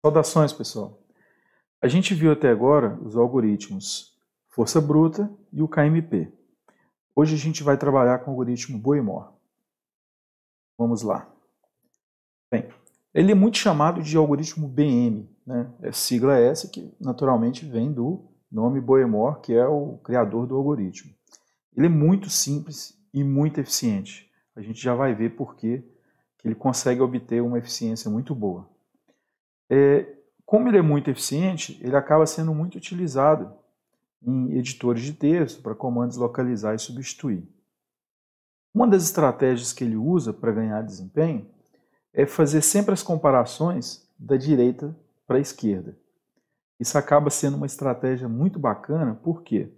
Saudações, pessoal. A gente viu até agora os algoritmos força bruta e o KMP. Hoje a gente vai trabalhar com o algoritmo Bohr-Mor. Vamos lá. Bem, ele é muito chamado de algoritmo BM, né? É sigla essa que naturalmente vem do nome Bohr-Mor, que é o criador do algoritmo. Ele é muito simples e muito eficiente. A gente já vai ver por que ele consegue obter uma eficiência muito boa. Como ele é muito eficiente, ele acaba sendo muito utilizado em editores de texto para comandos localizar e substituir. Uma das estratégias que ele usa para ganhar desempenho é fazer sempre as comparações da direita para a esquerda. Isso acaba sendo uma estratégia muito bacana, porque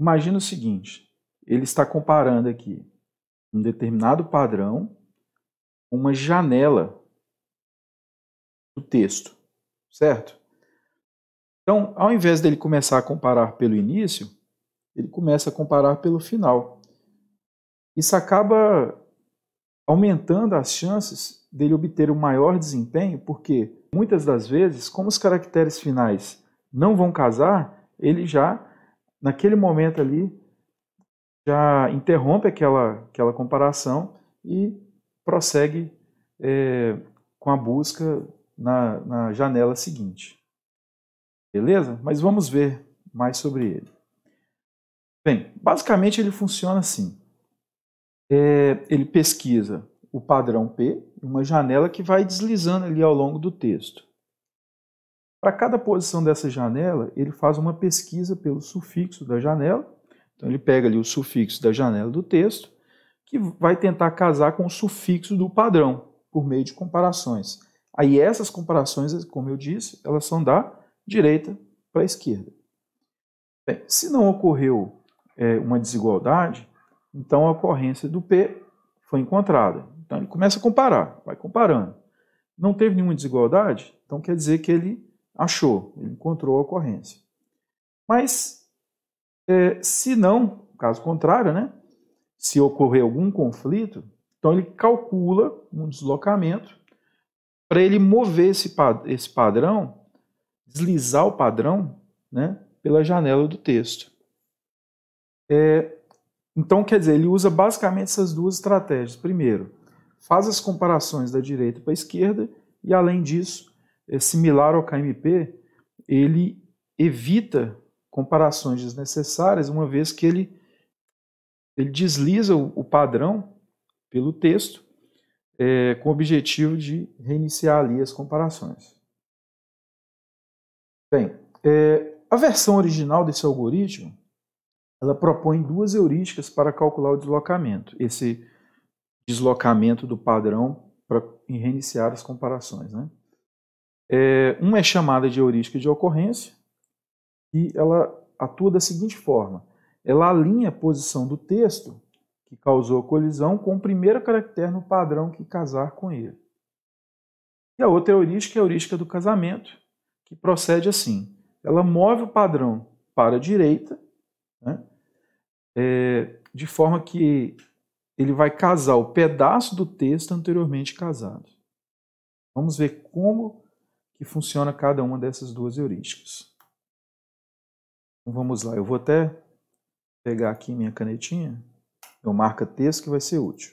imagina o seguinte, ele está comparando aqui um determinado padrão com uma janela do texto, certo? Então, ao invés dele começar a comparar pelo início, ele começa a comparar pelo final. Isso acaba aumentando as chances dele obter um maior desempenho, porque muitas das vezes, como os caracteres finais não vão casar, ele já, naquele momento ali, já interrompe aquela comparação e prossegue com a busca na janela seguinte. Beleza? Mas vamos ver mais sobre ele. Bem, basicamente ele funciona assim. Ele pesquisa o padrão P, uma janela que vai deslizando ali ao longo do texto. Para cada posição dessa janela, ele faz uma pesquisa pelo sufixo da janela. Então ele pega ali o sufixo da janela do texto, que vai tentar casar com o sufixo do padrão, por meio de comparações. Aí essas comparações, como eu disse, elas são da direita para a esquerda. Bem, se não ocorreu uma desigualdade, então a ocorrência do P foi encontrada. Então ele começa a comparar, vai comparando. Não teve nenhuma desigualdade, então quer dizer que ele achou, ele encontrou a ocorrência. Mas se não, caso contrário, né, se ocorrer algum conflito, então ele calcula um deslocamento para ele mover esse padrão, deslizar o padrão, né, pela janela do texto. Então, quer dizer, ele usa basicamente essas duas estratégias. Primeiro, faz as comparações da direita para a esquerda e, além disso, similar ao KMP, ele evita comparações desnecessárias, uma vez que ele desliza o padrão pelo texto com o objetivo de reiniciar ali as comparações. Bem, a versão original desse algoritmo ela propõe duas heurísticas para calcular o deslocamento, esse deslocamento do padrão para reiniciar as comparações, né? Uma é chamada de heurística de ocorrência e ela atua da seguinte forma: ela alinha a posição do texto que causou a colisão com o primeiro caractere no padrão que casar com ele. E a outra heurística é a heurística do casamento, que procede assim: ela move o padrão para a direita, né, de forma que ele vai casar o pedaço do texto anteriormente casado. Vamos ver como que funciona cada uma dessas duas heurísticas. Então vamos lá, eu vou até pegar aqui minha canetinha, meu marca-texto que vai ser útil.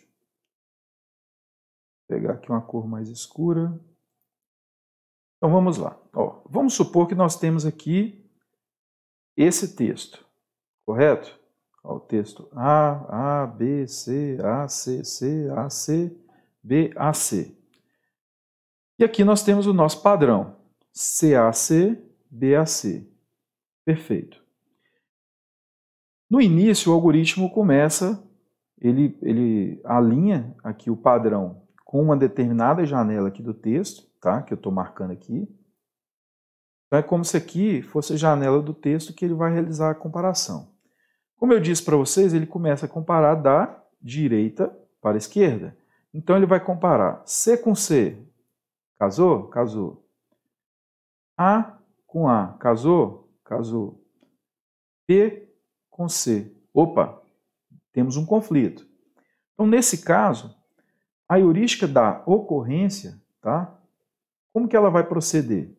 Vou pegar aqui uma cor mais escura. Então vamos lá. Vamos supor que nós temos aqui esse texto, correto? O texto A, B, C, A, C, C, A, C, B, A, C. E aqui nós temos o nosso padrão, CAC, BAC. Perfeito. No início, o algoritmo começa, ele alinha aqui o padrão com uma determinada janela aqui do texto, tá? Que eu estou marcando aqui. Então é como se aqui fosse a janela do texto que ele vai realizar a comparação. Como eu disse para vocês, ele começa a comparar da direita para a esquerda. Então ele vai comparar C com C. Casou? Casou. A com A. Casou? Casou. B com C. Opa, temos um conflito. Então, nesse caso, a heurística da ocorrência, tá? Como que ela vai proceder?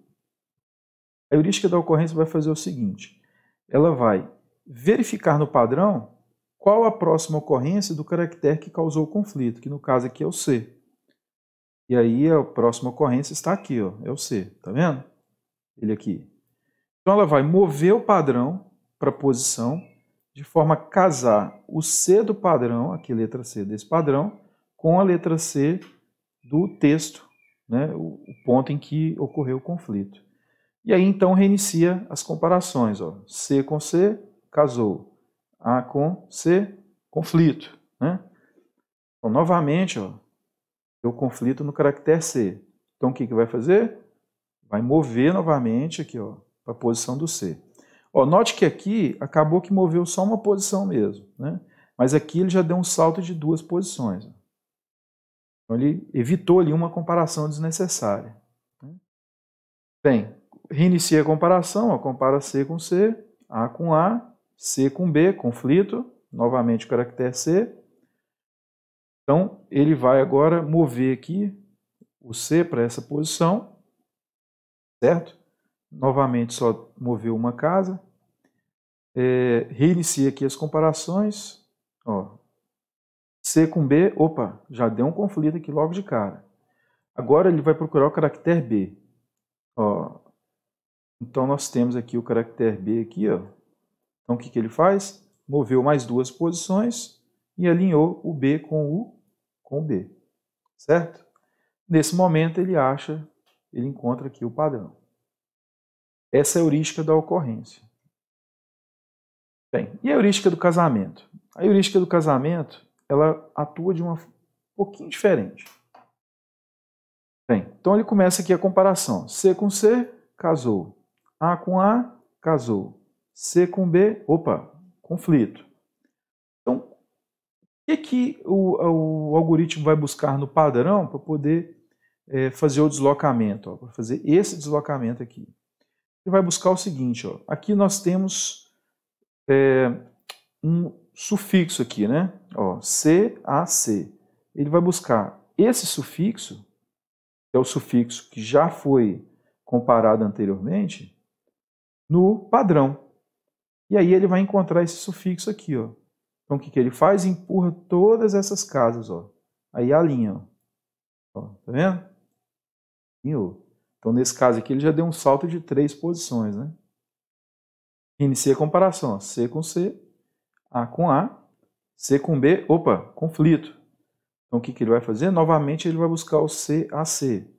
A heurística da ocorrência vai fazer o seguinte, ela vai verificar no padrão qual a próxima ocorrência do caractere que causou o conflito, que no caso aqui é o C. E aí a próxima ocorrência está aqui, ó, é o C, tá vendo? Ele aqui. Então ela vai mover o padrão para a posição, de forma a casar o C do padrão, aqui a letra C desse padrão, com a letra C do texto, né, o ponto em que ocorreu o conflito. E aí então reinicia as comparações. Ó. C com C, casou. A com C, conflito. Né? Então, novamente, ó, o conflito no caractere C. Então o que vai fazer? Vai mover novamente aqui, para a posição do C. Ó, note que aqui acabou que moveu só uma posição mesmo, né? Mas aqui ele já deu um salto de 2 posições. Então ele evitou ali uma comparação desnecessária. Bem, reinicia a comparação, ó, compara C com C, A com A, C com B, conflito, novamente o caractere C. Então ele vai agora mover aqui o C para essa posição, certo? Novamente só moveu uma casa. Reinicia aqui as comparações. Ó, C com B, opa, já deu um conflito aqui logo de cara. Agora ele vai procurar o caractere B. Ó, então nós temos aqui o caractere B aqui. Ó. Então o que ele faz? Moveu mais 2 posições e alinhou o B com o B. Certo? Nesse momento ele encontra aqui o padrão. Essa é a heurística da ocorrência. Bem, e a heurística do casamento? A heurística do casamento, ela atua de uma pouquinho diferente. Bem, então ele começa aqui a comparação. C com C, casou. A com A, casou. C com B, opa, conflito. Então, o que o algoritmo vai buscar no padrão para poder fazer o deslocamento? Para fazer esse deslocamento aqui. Ele vai buscar o seguinte, ó, aqui nós temos um sufixo aqui, né? Ó, CAC. Ele vai buscar esse sufixo, que é o sufixo que já foi comparado anteriormente, no padrão. E aí ele vai encontrar esse sufixo aqui, ó. Então o que ele faz? Empurra todas essas casas, ó. Aí alinha, ó. Tá vendo? Alinhou. Então, nesse caso aqui, ele já deu um salto de 3 posições, né? Inicia a comparação. Ó. C com C, A com A, C com B, opa, conflito. Então, o que ele vai fazer? Novamente, ele vai buscar o CAC.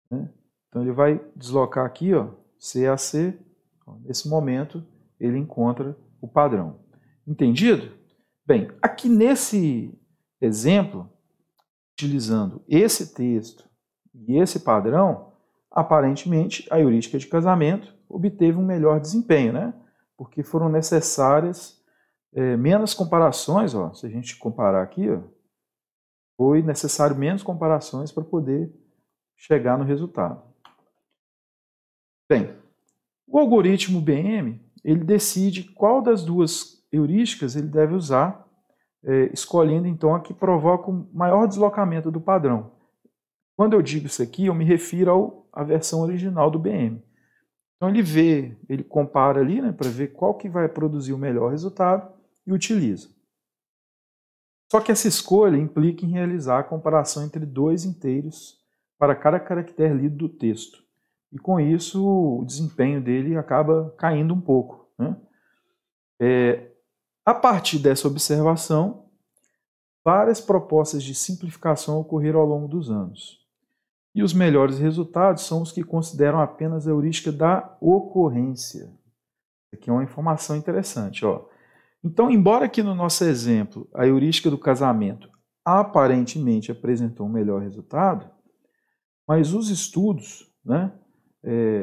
Né? Então, ele vai deslocar aqui, ó, CAC. Ó, nesse momento, ele encontra o padrão. Entendido? Bem, aqui nesse exemplo, utilizando esse texto e esse padrão, aparentemente, a heurística de casamento obteve um melhor desempenho, né? Porque foram necessárias menos comparações, ó, se a gente comparar aqui, ó, foi necessário menos comparações para poder chegar no resultado. Bem, o algoritmo BM, ele decide qual das duas heurísticas ele deve usar, escolhendo então a que provoca o maior deslocamento do padrão. Quando eu digo isso aqui, eu me refiro à versão original do BM. Então ele compara ali, né, para ver qual que vai produzir o melhor resultado e utiliza. Só que essa escolha implica em realizar a comparação entre 2 inteiros para cada caractere lido do texto. E com isso o desempenho dele acaba caindo um pouco. Né? A partir dessa observação, várias propostas de simplificação ocorreram ao longo dos anos. E os melhores resultados são os que consideram apenas a heurística da ocorrência. Aqui é uma informação interessante. Ó. Então, embora aqui no nosso exemplo a heurística do casamento aparentemente apresentou um melhor resultado, mas os estudos, né,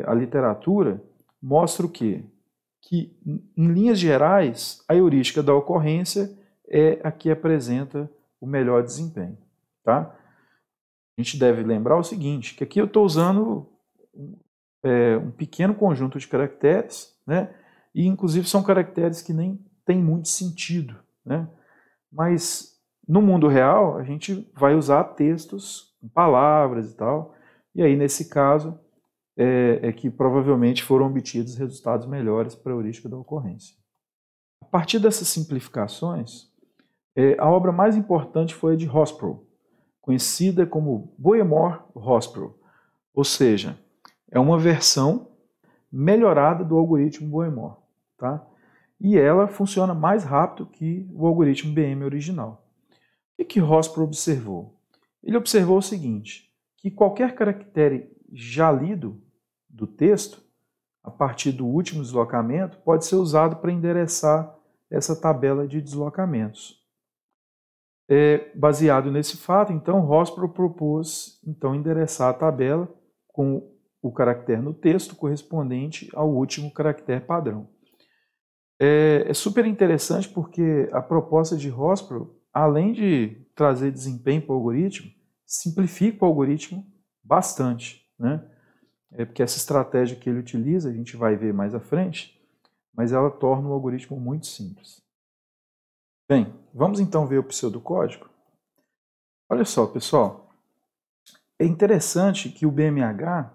a literatura, mostra o quê? Que, em linhas gerais, a heurística da ocorrência é a que apresenta o melhor desempenho. Tá? A gente deve lembrar o seguinte, que aqui eu estou usando um pequeno conjunto de caracteres, né? E inclusive são caracteres que nem tem muito sentido. Né? Mas no mundo real a gente vai usar textos com palavras e tal, E aí, nesse caso, é que provavelmente foram obtidos resultados melhores para a heurística da ocorrência. A partir dessas simplificações, a obra mais importante foi a de Horsprow, conhecida como Boehmor-Horsprow, ou seja, é uma versão melhorada do algoritmo Boehmor, tá? E ela funciona mais rápido que o algoritmo BM original. O que Horsprow observou? Ele observou o seguinte, que qualquer caractere já lido do texto, a partir do último deslocamento, pode ser usado para endereçar essa tabela de deslocamentos. Baseado nesse fato, então, Horsprow propôs endereçar a tabela com o caractere no texto correspondente ao último caractere padrão. É super interessante porque a proposta de Horsprow, além de trazer desempenho para o algoritmo, simplifica o algoritmo bastante, né? Porque essa estratégia que ele utiliza, a gente vai ver mais à frente, mas ela torna o algoritmo muito simples. Bem, vamos então ver o pseudocódigo? Olha só, pessoal, é interessante que o BMH,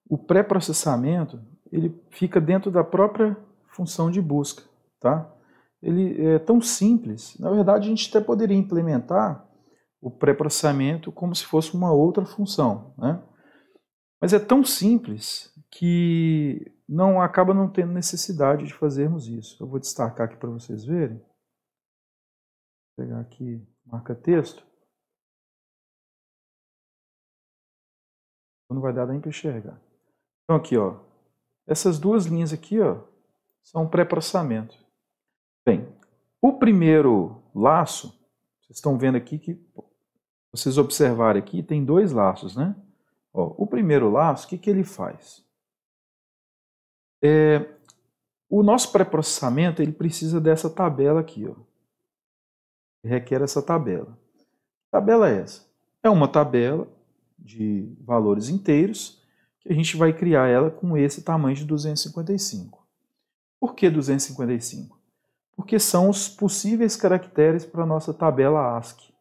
o pré-processamento, ele fica dentro da própria função de busca, tá? Ele é tão simples, na verdade a gente até poderia implementar o pré-processamento como se fosse uma outra função, né? Mas é tão simples que acaba não tendo necessidade de fazermos isso. Eu vou destacar aqui para vocês verem. Vou pegar aqui, marca texto. Não vai dar nem para enxergar. Então aqui, ó, essas duas linhas aqui, ó, são pré-processamento. Bem, o primeiro laço, vocês estão vendo aqui que, vocês observarem aqui, tem dois laços, né? Ó, o primeiro laço, o que ele faz? O nosso pré-processamento, ele precisa dessa tabela aqui, ó. Requer essa tabela. Que tabela é essa? É uma tabela de valores inteiros que a gente vai criar ela com esse tamanho de 255. Por que 255? Porque são os possíveis caracteres para a nossa tabela ASCII.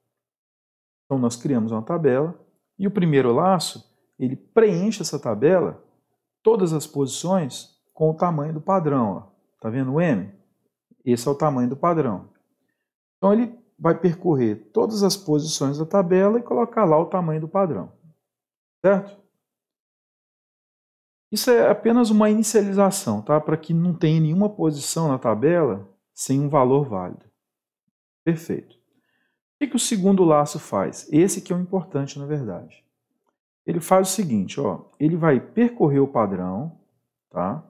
Então nós criamos uma tabela e o primeiro laço, ele preenche essa tabela, todas as posições, com o tamanho do padrão. Está vendo o M? Esse é o tamanho do padrão. Então ele vai percorrer todas as posições da tabela e colocar lá o tamanho do padrão. Certo? Isso é apenas uma inicialização, tá? Para que não tenha nenhuma posição na tabela sem um valor válido. Perfeito. O que o segundo laço faz? Esse que é o importante, na verdade. Ele faz o seguinte, ó, ele vai percorrer o padrão, tá?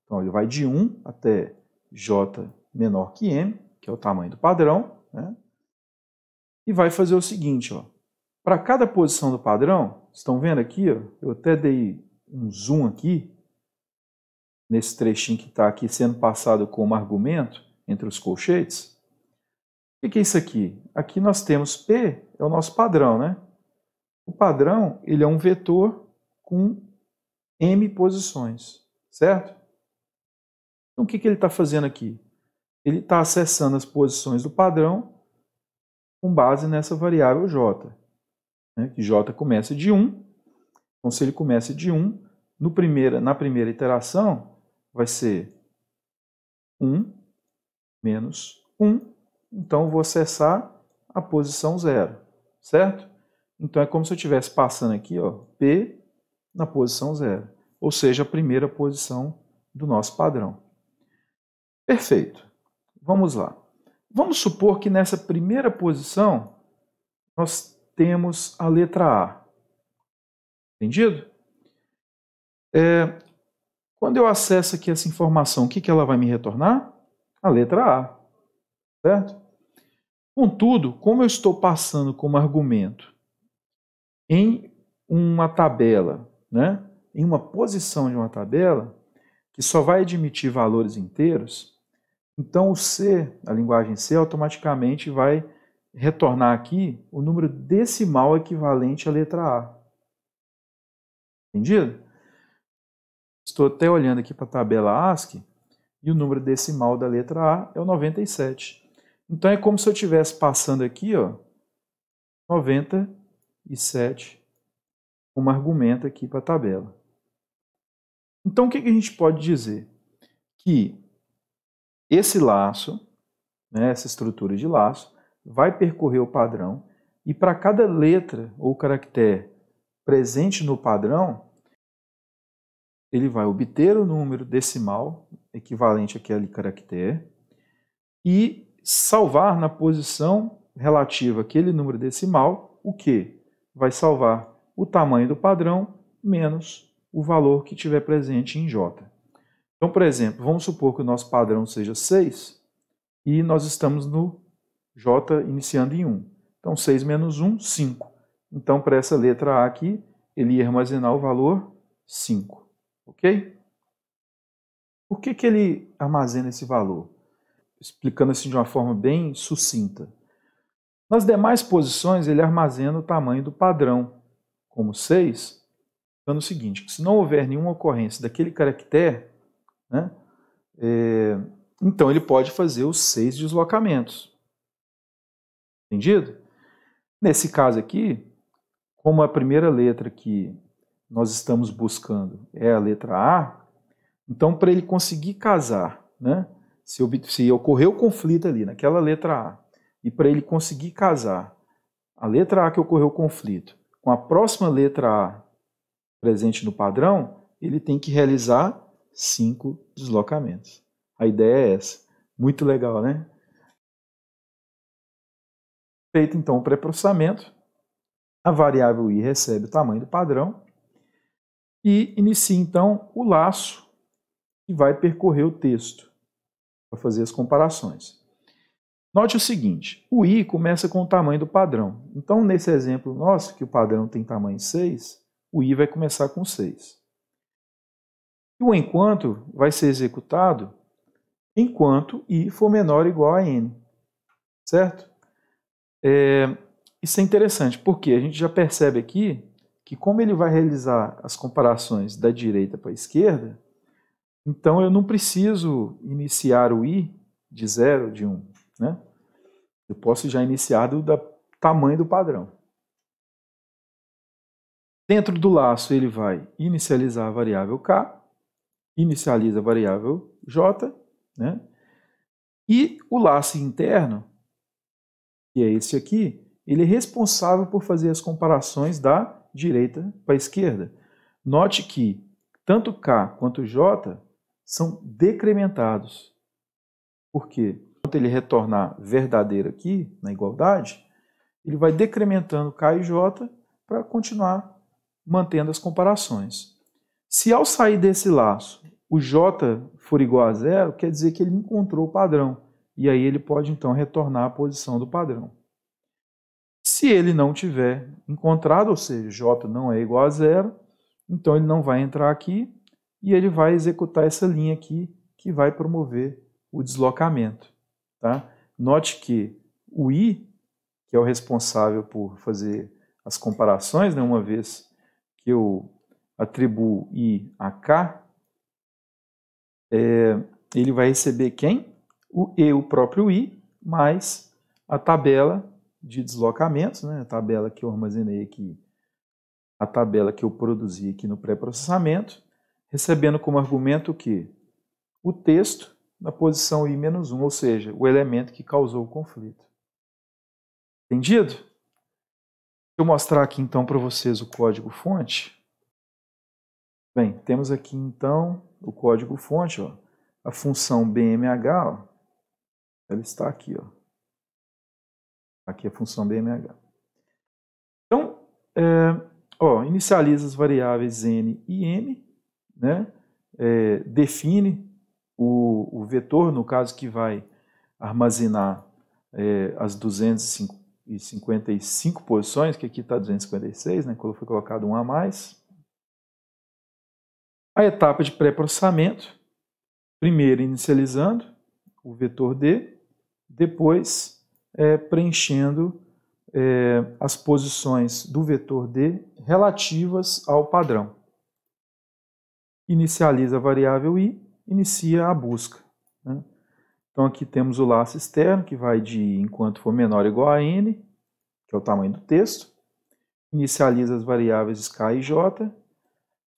Então ele vai de 1 até J menor que M, que é o tamanho do padrão, né? E vai fazer o seguinte, ó, para cada posição do padrão, estão vendo aqui, ó, eu até dei um zoom aqui, nesse trechinho que está aqui sendo passado como argumento entre os colchetes. O que é isso aqui? Aqui nós temos P, é o nosso padrão, né? O padrão, ele é um vetor com M posições, certo? Então o que ele está fazendo aqui? Ele está acessando as posições do padrão com base nessa variável J, né? Que J começa de 1. Então se ele começa de 1, na primeira iteração vai ser 1 menos 1. Então eu vou acessar a posição 0, certo? Então é como se eu estivesse passando aqui, ó, P na posição 0, ou seja, a primeira posição do nosso padrão. Perfeito. Vamos lá. Vamos supor que nessa primeira posição nós temos a letra A. Entendido? Quando eu acesso aqui essa informação, o que ela vai me retornar? A letra A. Certo? Contudo, como eu estou passando como argumento em uma tabela, né, em uma posição de uma tabela, que só vai admitir valores inteiros, então o C, a linguagem C, automaticamente vai retornar aqui o número decimal equivalente à letra A. Entendido? Estou até olhando aqui para a tabela ASCII e o número decimal da letra A é o 97. Então é como se eu estivesse passando aqui, ó, 97 como argumento aqui para a tabela. Então, o que a gente pode dizer? Que esse laço, né, essa estrutura de laço, vai percorrer o padrão e para cada letra ou caractere presente no padrão, ele vai obter o número decimal equivalente àquele caractere e salvar na posição relativa àquele número decimal o que? Vai salvar o tamanho do padrão menos o valor que tiver presente em J. Então, por exemplo, vamos supor que o nosso padrão seja 6 e nós estamos no J iniciando em 1. Então, 6 menos 1, 5. Então, para essa letra A aqui, ele ia armazenar o valor 5. Ok? Por que ele armazena esse valor? Explicando assim de uma forma bem sucinta. Nas demais posições, ele armazena o tamanho do padrão, como 6, dando o seguinte, que se não houver nenhuma ocorrência daquele caractere, né, então ele pode fazer os 6 deslocamentos. Entendido? Nesse caso aqui, como a primeira letra que nós estamos buscando é a letra A, então para ele conseguir casar, né, se ocorrer o conflito ali naquela letra A, e para ele conseguir casar a letra A que ocorreu o conflito com a próxima letra A presente no padrão, ele tem que realizar 5 deslocamentos. A ideia é essa. Muito legal, né? Feito então o pré-processamento, a variável i recebe o tamanho do padrão e inicia então o laço que vai percorrer o texto para fazer as comparações. Note o seguinte, o i começa com o tamanho do padrão. Então, nesse exemplo nosso, que o padrão tem tamanho 6, o i vai começar com 6. E o enquanto vai ser executado enquanto i for menor ou igual a n. Certo? Isso é interessante, porque a gente já percebe aqui que como ele vai realizar as comparações da direita para a esquerda, então eu não preciso iniciar o i de 0, de 1. Né? Eu posso já iniciar do tamanho do padrão. Dentro do laço ele vai inicializar a variável k, inicializa a variável j, né? E o laço interno, que é esse aqui, ele é responsável por fazer as comparações da direita para a esquerda. Note que tanto k quanto j são decrementados. Por quê? Quando ele retornar verdadeiro aqui, na igualdade, ele vai decrementando k e j para continuar mantendo as comparações. Se ao sair desse laço o j for igual a 0, quer dizer que ele encontrou o padrão. E aí ele pode então retornar à posição do padrão. Se ele não tiver encontrado, ou seja, j não é igual a 0, então ele não vai entrar aqui e ele vai executar essa linha aqui que vai promover o deslocamento. Tá? Note que o i, que é o responsável por fazer as comparações, né, uma vez que eu atribuo i a k, ele vai receber quem? O próprio i, mais a tabela de deslocamentos, né, a tabela que eu armazenei aqui, a tabela que eu produzi aqui no pré-processamento, recebendo como argumento o quê? O texto na posição i-1, ou seja, o elemento que causou o conflito. Entendido? Deixa eu mostrar aqui então para vocês o código-fonte. Bem, temos aqui então o código-fonte, a função BMH, ó, ela está aqui. Ó. Aqui a função BMH. Então, inicializa as variáveis n e m, né? Define o vetor, no caso que vai armazenar as 255 posições, que aqui está 256, né? Quando foi colocado um a mais. A etapa de pré-processamento, primeiro inicializando o vetor D, depois preenchendo as posições do vetor D relativas ao padrão. Inicializa a variável i, inicia a busca. Né? Então aqui temos o laço externo, que vai de enquanto for menor ou igual a n, que é o tamanho do texto. inicializa as variáveis k e j,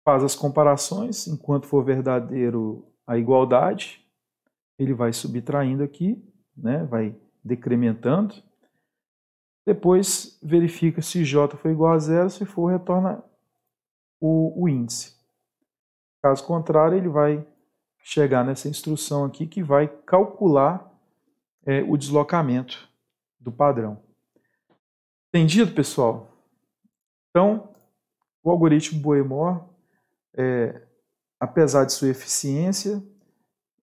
faz as comparações, enquanto for verdadeiro a igualdade, ele vai subtraindo aqui, né, vai decrementando. Depois verifica se j for igual a zero, se for, retorna o índice. Caso contrário, ele vai chegar nessa instrução aqui que vai calcular o deslocamento do padrão. Entendido, pessoal? Então, o algoritmo Boe-Mor, apesar de sua eficiência,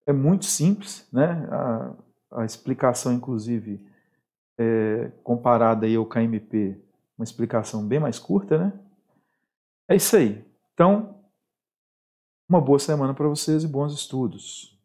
é muito simples, né? A explicação, inclusive, comparada aí ao KMP, uma explicação bem mais curta, né? É isso aí. Então, uma boa semana para vocês e bons estudos.